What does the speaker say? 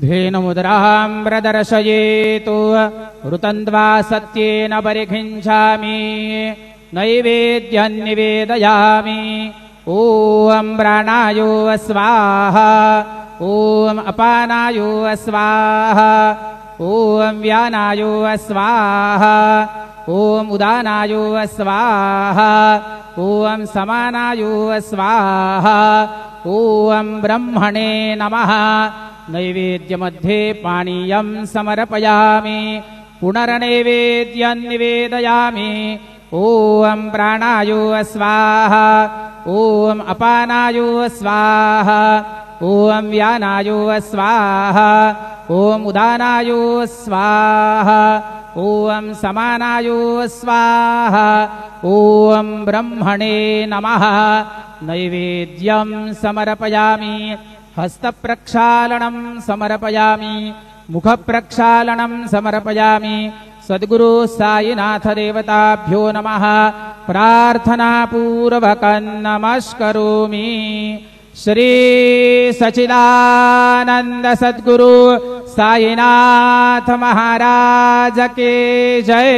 धेनुमुद्रां प्रदर्शयेतु ऋतन्द्वा सत्येन परिखिञ्चामि नैवेद्यं निवेदयामि। ॐ प्राणायो स्वाहा ॐ अपानायो स्वाहा ॐ व्यानायो स्वाहा ॐ उदानायो स्वाहा ॐ समानायो स्वाहा ॐ ब्रह्मणे नमः। नैवेद्यमध्ये पानीयं समर्पयामि पुनर्नैवेद्यं निवेदयामि। ॐ प्राणायो स्वाहा ॐ अपानायो स्वाहा ॐ व्यानायो स्वाहा ॐ उदानायो स्वाहा ॐ समानायो स्वाहा ॐ ब्रह्मणे नमः। नैवेद्यं समर्पयामि हस्तप्रक्षालनं समर्पयामि मुखप्रक्षालनं समर्पयामि। सद्गुरु साईनाथ देवताभ्यो नमः प्रार्थनापूर्वकं नमस्करोमि। श्री सच्चिदानंद सद्गुरु साईनाथ महाराज के जय।